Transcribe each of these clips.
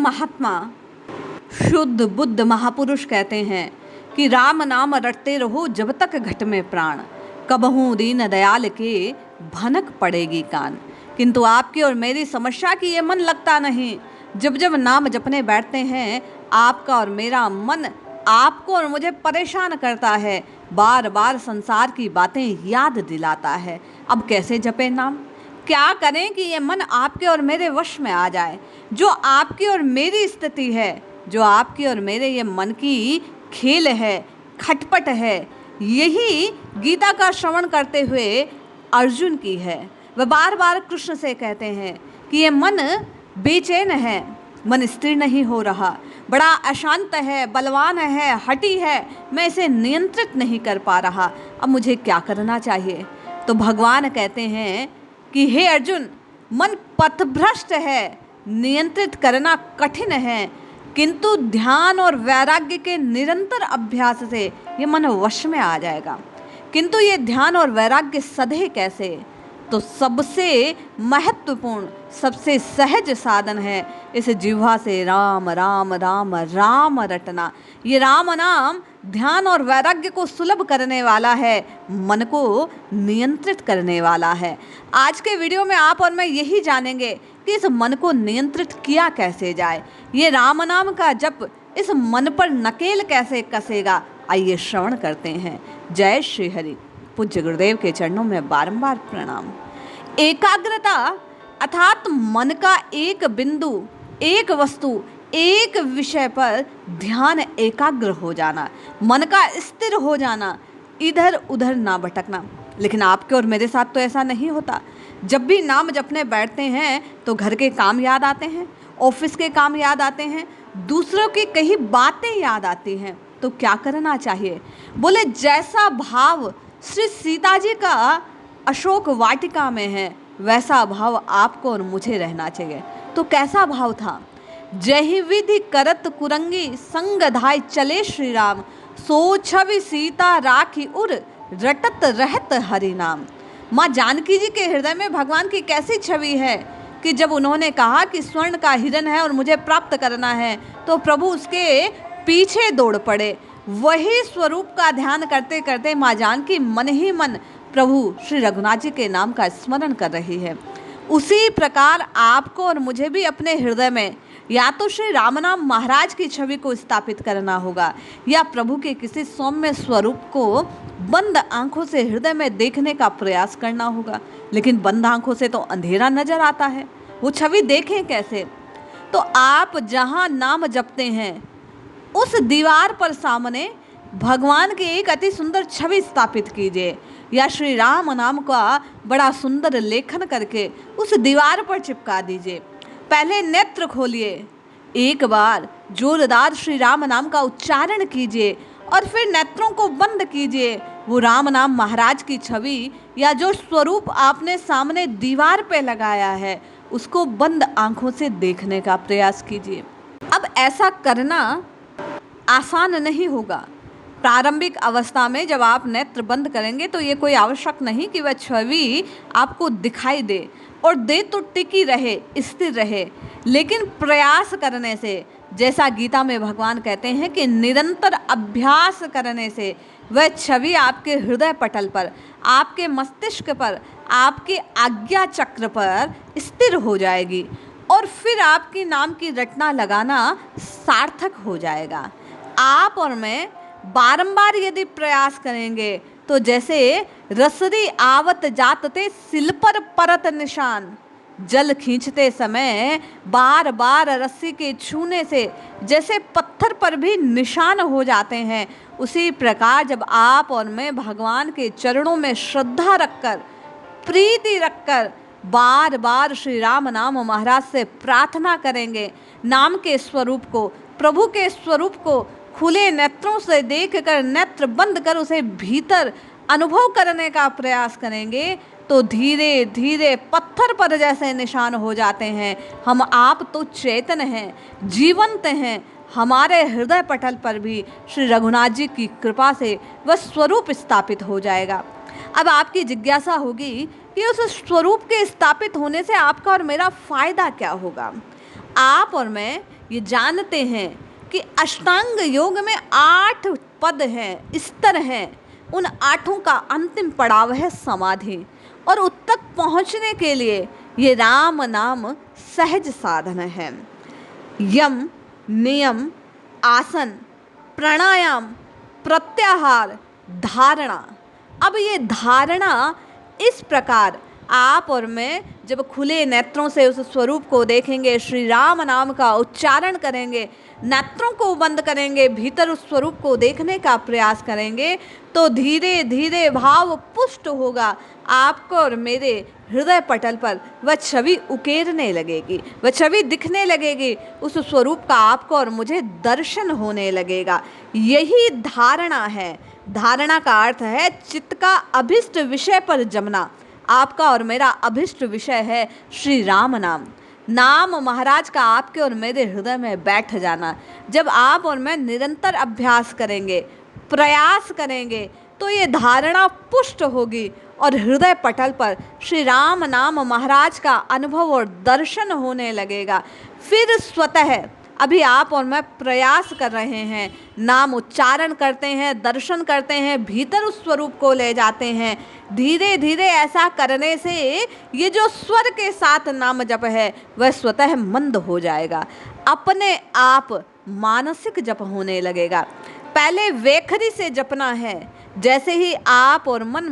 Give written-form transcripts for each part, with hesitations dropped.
महात्मा शुद्ध बुद्ध महापुरुष कहते हैं कि राम नाम रटते रहो जब तक घट में प्राण, कबहू दीन दयाल के भनक पड़ेगी कान। किंतु आपकी और मेरी समस्या की ये मन लगता नहीं। जब जब नाम जपने बैठते हैं आपका और मेरा मन आपको और मुझे परेशान करता है, बार बार संसार की बातें याद दिलाता है। अब कैसे जपे नाम, क्या करें कि ये मन आपके और मेरे वश में आ जाए। जो आपकी और मेरी स्थिति है, जो आपकी और मेरे ये मन की खेल है, खटपट है, यही गीता का श्रवण करते हुए अर्जुन की है। वह बार बार कृष्ण से कहते हैं कि ये मन बेचैन है, मन स्थिर नहीं हो रहा, बड़ा अशांत है, बलवान है, हठी है, मैं इसे नियंत्रित नहीं कर पा रहा। अब मुझे क्या करना चाहिए? तो भगवान कहते हैं कि हे अर्जुन, मन पथभ्रष्ट है, नियंत्रित करना कठिन है, किंतु ध्यान और वैराग्य के निरंतर अभ्यास से ये मन वश में आ जाएगा। किंतु ये ध्यान और वैराग्य सधे कैसे? तो सबसे महत्वपूर्ण, सबसे सहज साधन है इस जिह्वा से राम राम राम राम रटना। ये राम नाम ध्यान और वैराग्य को सुलभ करने वाला है, मन को नियंत्रित करने वाला है। आज के वीडियो में आप और मैं यही जानेंगे कि इस मन को नियंत्रित किया कैसे जाए, ये राम नाम का जप इस मन पर नकेल कैसे कसेगा। आइए श्रवण करते हैं। जय श्री हरि। पूज्य गुरुदेव के चरणों में बारंबार प्रणाम। एकाग्रता अर्थात मन का एक बिंदु, एक वस्तु, एक विषय पर ध्यान एकाग्र हो जाना, मन का स्थिर हो जाना, इधर उधर ना भटकना। लेकिन आपके और मेरे साथ तो ऐसा नहीं होता। जब भी नाम जपने बैठते हैं तो घर के काम याद आते हैं, ऑफिस के काम याद आते हैं, दूसरों की कई बातें याद आती हैं। तो क्या करना चाहिए? बोले जैसा भाव श्री सीता जी का अशोक वाटिका में है, वैसा भाव आपको और मुझे रहना चाहिए। तो कैसा भाव था? जहि विधि करत कुरंगी, संग धाय चले श्री राम, सो छवि सीता राखी उर, रटत रहत हरि नाम। माँ जानकी जी के हृदय में भगवान की कैसी छवि है कि जब उन्होंने कहा कि स्वर्ण का हिरण है और मुझे प्राप्त करना है, तो प्रभु उसके पीछे दौड़ पड़े। वही स्वरूप का ध्यान करते करते माँ जानकी मन ही मन प्रभु श्री रघुनाथ जी के नाम का स्मरण कर रही है। उसी प्रकार आपको और मुझे भी अपने हृदय में या तो श्री रामनाम महाराज की छवि को स्थापित करना होगा, या प्रभु के किसी सौम्य स्वरूप को बंद आंखों से हृदय में देखने का प्रयास करना होगा। लेकिन बंद आंखों से तो अंधेरा नजर आता है, वो छवि देखें कैसे? तो आप जहाँ नाम जपते हैं उस दीवार पर सामने भगवान की एक अति सुंदर छवि स्थापित कीजिए, या श्री राम नाम का बड़ा सुंदर लेखन करके उस दीवार पर चिपका दीजिए। पहले नेत्र खोलिए, एक बार जोरदार श्री राम नाम का उच्चारण कीजिए और फिर नेत्रों को बंद कीजिए। वो राम नाम महाराज की छवि या जो स्वरूप आपने सामने दीवार पे लगाया है, उसको बंद आंखों से देखने का प्रयास कीजिए। अब ऐसा करना आसान नहीं होगा। प्रारंभिक अवस्था में जब आप नेत्र बंद करेंगे तो ये कोई आवश्यक नहीं कि वह छवि आपको दिखाई दे, और दे तो टिकी रहे, स्थिर रहे। लेकिन प्रयास करने से, जैसा गीता में भगवान कहते हैं कि निरंतर अभ्यास करने से वह छवि आपके हृदय पटल पर, आपके मस्तिष्क पर, आपके आज्ञा चक्र पर स्थिर हो जाएगी, और फिर आपकी नाम की रटना लगाना सार्थक हो जाएगा। आप और मैं बारंबार यदि प्रयास करेंगे तो जैसे रसरी आवत जातते सिल पर परत निशान, जल खींचते समय बार बार रस्सी के छूने से जैसे पत्थर पर भी निशान हो जाते हैं, उसी प्रकार जब आप और मैं भगवान के चरणों में श्रद्धा रखकर, प्रीति रखकर बार बार श्री राम नाम महाराज से प्रार्थना करेंगे, नाम के स्वरूप को, प्रभु के स्वरूप को खुले नेत्रों से देखकर, नेत्र बंद कर उसे भीतर अनुभव करने का प्रयास करेंगे, तो धीरे धीरे पत्थर पर जैसे निशान हो जाते हैं। हम आप तो चेतन हैं, जीवंत हैं। हमारे हृदय पटल पर भी श्री रघुनाथ जी की कृपा से वह स्वरूप स्थापित हो जाएगा। अब आपकी जिज्ञासा होगी कि उस स्वरूप के स्थापित होने से आपका और मेरा फायदा क्या होगा। आप और मैं ये जानते हैं कि अष्टांग योग में 8 पद हैं, स्तर हैं। उन 8 का अंतिम पड़ाव है समाधि, और उत तक पहुँचने के लिए ये राम नाम सहज साधन है। यम, नियम, आसन, प्राणायाम, प्रत्याहार, धारणा। अब ये धारणा इस प्रकार आप और मैं जब खुले नेत्रों से उस स्वरूप को देखेंगे, श्री राम नाम का उच्चारण करेंगे, नेत्रों को बंद करेंगे, भीतर उस स्वरूप को देखने का प्रयास करेंगे, तो धीरे धीरे भाव पुष्ट होगा। आपको और मेरे हृदय पटल पर वह छवि उकेरने लगेगी, वह छवि दिखने लगेगी, उस स्वरूप का आपको और मुझे दर्शन होने लगेगा। यही धारणा है। धारणा का अर्थ है चित्त का अभिष्ट विषय पर जमना। आपका और मेरा अभिष्ट विषय है श्री राम नाम। नाम महाराज का आपके और मेरे हृदय में बैठ जाना। जब आप और मैं निरंतर अभ्यास करेंगे, प्रयास करेंगे, तो ये धारणा पुष्ट होगी और हृदय पटल पर श्री राम नाम महाराज का अनुभव और दर्शन होने लगेगा। फिर स्वतः अभी आप और मैं प्रयास कर रहे हैं, नाम उच्चारण करते हैं, दर्शन करते हैं, भीतर उस स्वरूप को ले जाते हैं। धीरे धीरे ऐसा करने से ये जो स्वर के साथ नाम जप है वह स्वतः मंद हो जाएगा, अपने आप मानसिक जप होने लगेगा। पहले वेखरी से जपना है। जैसे ही आप और मन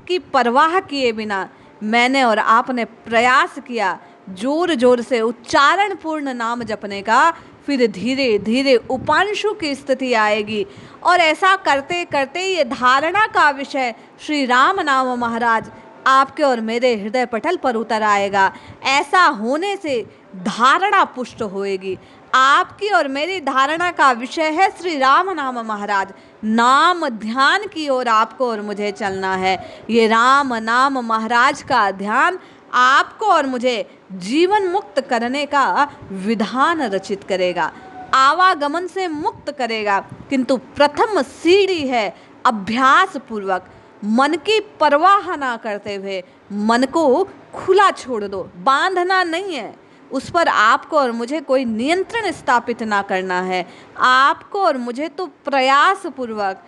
की परवाह किए बिना मैंने और आपने प्रयास किया जोर जोर से उच्चारण पूर्ण नाम जपने का, फिर धीरे धीरे उपांशु की स्थिति आएगी, और ऐसा करते करते ये धारणा का विषय श्री राम नाम महाराज आपके और मेरे हृदय पटल पर उतर आएगा। ऐसा होने से धारणा पुष्ट होएगी। आपकी और मेरी धारणा का विषय है श्री राम नाम महाराज। नाम ध्यान की ओर आपको और मुझे चलना है। ये राम नाम महाराज का ध्यान आपको और मुझे जीवन मुक्त करने का विधान रचित करेगा, आवागमन से मुक्त करेगा। किंतु प्रथम सीढ़ी है अभ्यास पूर्वक, मन की परवाह ना करते हुए मन को खुला छोड़ दो, बांधना नहीं है। उस पर आपको और मुझे कोई नियंत्रण स्थापित ना करना है। आपको और मुझे तो प्रयास पूर्वक,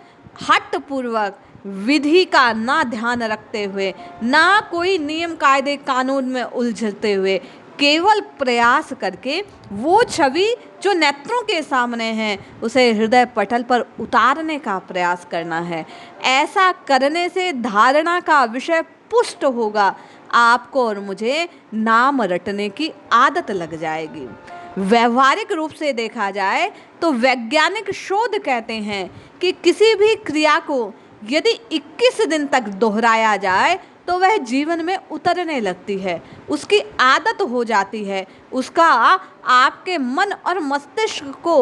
हट पूर्वक, विधि का ना ध्यान रखते हुए, ना कोई नियम कायदे कानून में उलझते हुए, केवल प्रयास करके वो छवि जो नेत्रों के सामने है उसे हृदय पटल पर उतारने का प्रयास करना है। ऐसा करने से धारणा का विषय पुष्ट होगा। आपको और मुझे नाम रटने की आदत लग जाएगी। व्यवहारिक रूप से देखा जाए तो वैज्ञानिक शोध कहते हैं कि किसी भी क्रिया को यदि 21 दिन तक दोहराया जाए तो वह जीवन में उतरने लगती है, उसकी आदत हो जाती है, उसका आपके मन और मस्तिष्क को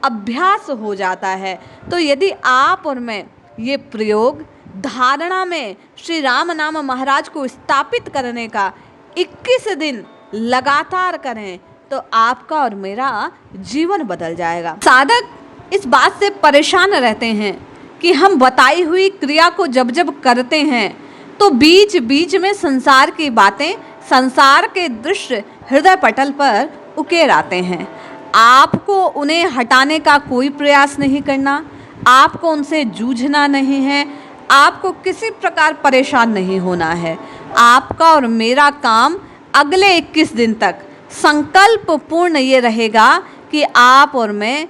अभ्यास हो जाता है। तो यदि आप और मैं ये प्रयोग धारणा में श्री राम नाम महाराज को स्थापित करने का 21 दिन लगातार करें तो आपका और मेरा जीवन बदल जाएगा। साधक इस बात से परेशान रहते हैं कि हम बताई हुई क्रिया को जब जब करते हैं तो बीच बीच में संसार की बातें, संसार के दृश्य हृदय पटल पर उकेर आते हैं। आपको उन्हें हटाने का कोई प्रयास नहीं करना, आपको उनसे जूझना नहीं है, आपको किसी प्रकार परेशान नहीं होना है। आपका और मेरा काम अगले 21 दिन तक संकल्प पूर्ण ये रहेगा कि आप और मैं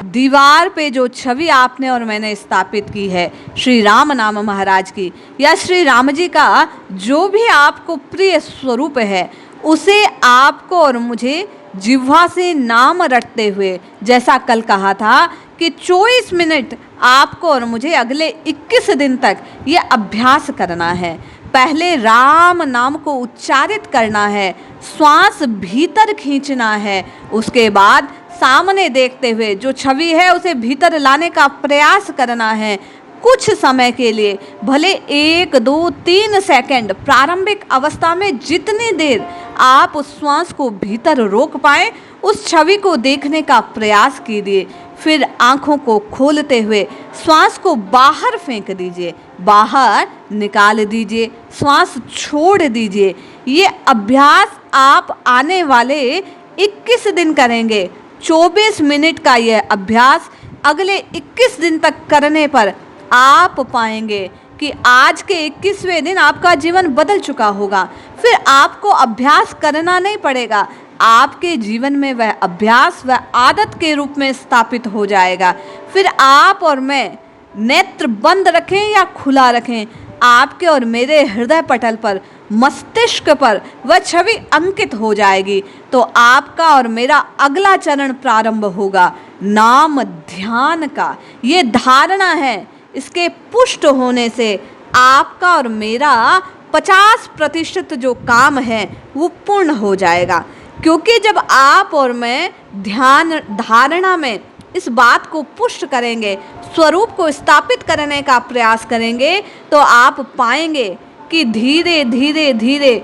दीवार पे जो छवि आपने और मैंने स्थापित की है श्री राम नाम महाराज की, या श्री राम जी का जो भी आपको प्रिय स्वरूप है, उसे आपको और मुझे जिह्वा से नाम रटते हुए, जैसा कल कहा था कि 24 मिनट आपको और मुझे अगले 21 दिन तक ये अभ्यास करना है। पहले राम नाम को उच्चारित करना है, श्वास भीतर खींचना है, उसके बाद सामने देखते हुए जो छवि है उसे भीतर लाने का प्रयास करना है। कुछ समय के लिए, भले 1, 2, 3 सेकंड, प्रारंभिक अवस्था में जितनी देर आप उस श्वास को भीतर रोक पाए उस छवि को देखने का प्रयास कीजिए। फिर आंखों को खोलते हुए श्वास को बाहर फेंक दीजिए, बाहर निकाल दीजिए, श्वास छोड़ दीजिए। ये अभ्यास आप आने वाले 21 दिन करेंगे। 24 मिनट का यह अभ्यास अगले 21 दिन तक करने पर आप पाएंगे कि आज के 21वें दिन आपका जीवन बदल चुका होगा। फिर आपको अभ्यास करना नहीं पड़ेगा, आपके जीवन में वह अभ्यास वह आदत के रूप में स्थापित हो जाएगा। फिर आप और मैं नेत्र बंद रखें या खुला रखें, आपके और मेरे हृदय पटल पर, मस्तिष्क पर वह छवि अंकित हो जाएगी। तो आपका और मेरा अगला चरण प्रारंभ होगा, नाम ध्यान का। ये धारणा है, इसके पुष्ट होने से आपका और मेरा 50% जो काम है वो पूर्ण हो जाएगा। क्योंकि जब आप और मैं ध्यान धारणा में इस बात को पुष्ट करेंगे, स्वरूप को स्थापित करने का प्रयास करेंगे, तो आप पाएंगे कि धीरे धीरे धीरे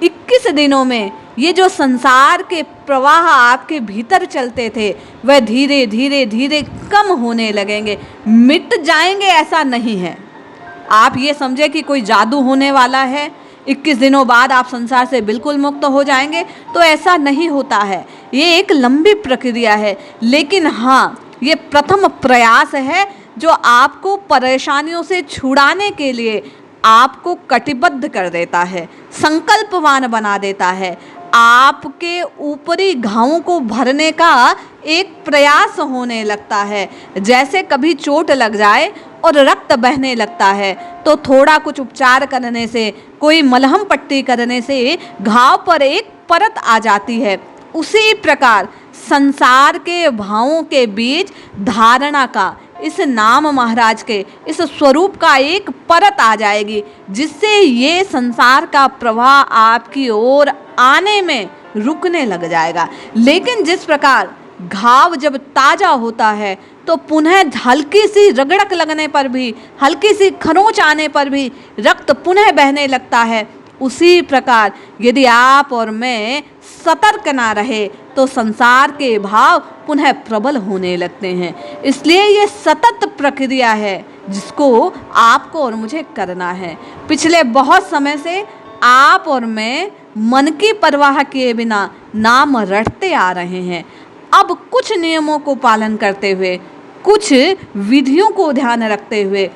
21 दिनों में ये जो संसार के प्रवाह आपके भीतर चलते थे वह धीरे धीरे धीरे कम होने लगेंगे। मिट जाएंगे ऐसा नहीं है, आप ये समझे कि कोई जादू होने वाला है, 21 दिनों बाद आप संसार से बिल्कुल मुक्त हो जाएंगे, तो ऐसा नहीं होता है। ये एक लंबी प्रक्रिया है, लेकिन हाँ, ये प्रथम प्रयास है जो आपको परेशानियों से छुड़ाने के लिए आपको कटिबद्ध कर देता है, संकल्पवान बना देता है, आपके ऊपरी घावों को भरने का एक प्रयास होने लगता है। जैसे कभी चोट लग जाए और रक्त बहने लगता है तो थोड़ा कुछ उपचार करने से, कोई मलहम पट्टी करने से घाव पर एक परत आ जाती है। उसी प्रकार संसार के भावों के बीच धारणा का, इस नाम महाराज के इस स्वरूप का एक परत आ जाएगी, जिससे ये संसार का प्रवाह आपकी ओर आने में रुकने लग जाएगा। लेकिन जिस प्रकार घाव जब ताजा होता है तो पुनः हल्की सी रगड़क लगने पर भी, हल्की सी खरोंच आने पर भी रक्त पुनः बहने लगता है, उसी प्रकार यदि आप और मैं सतर्क ना रहे तो संसार के भाव पुनः प्रबल होने लगते हैं। इसलिए ये सतत प्रक्रिया है जिसको आपको और मुझे करना है। पिछले बहुत समय से आप और मैं मन की परवाह किए बिना नाम रटते आ रहे हैं। अब कुछ नियमों को पालन करते हुए, कुछ विधियों को ध्यान रखते हुए,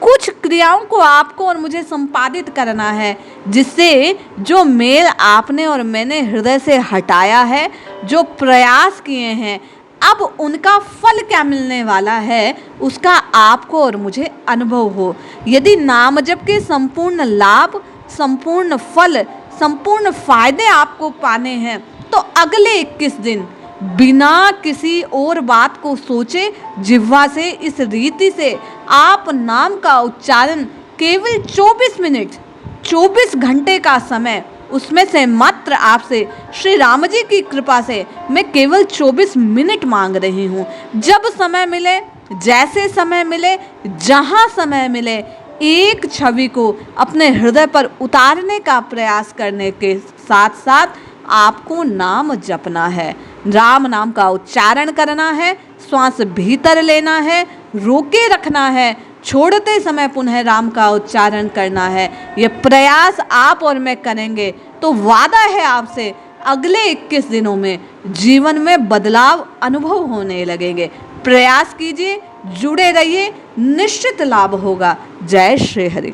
कुछ क्रियाओं को आपको और मुझे संपादित करना है, जिससे जो मेल आपने और मैंने हृदय से हटाया है, जो प्रयास किए हैं, अब उनका फल क्या मिलने वाला है उसका आपको और मुझे अनुभव हो। यदि नाम जप के संपूर्ण लाभ, संपूर्ण फल, संपूर्ण फायदे आपको पाने हैं तो अगले 21 दिन बिना किसी और बात को सोचे जिह्वा से इस रीति से आप नाम का उच्चारण केवल 24 मिनट, 24 घंटे का समय, उसमें से मात्र आपसे श्री राम जी की कृपा से मैं केवल 24 मिनट मांग रही हूँ। जब समय मिले, जैसे समय मिले, जहाँ समय मिले, एक छवि को अपने हृदय पर उतारने का प्रयास करने के साथ साथ आपको नाम जपना है, राम नाम का उच्चारण करना है, श्वास भीतर लेना है, रोके रखना है, छोड़ते समय पुनः राम का उच्चारण करना है। यह प्रयास आप और मैं करेंगे तो वादा है आपसे अगले 21 दिनों में जीवन में बदलाव अनुभव होने लगेंगे। प्रयास कीजिए, जुड़े रहिए, निश्चित लाभ होगा। जय श्री हरि।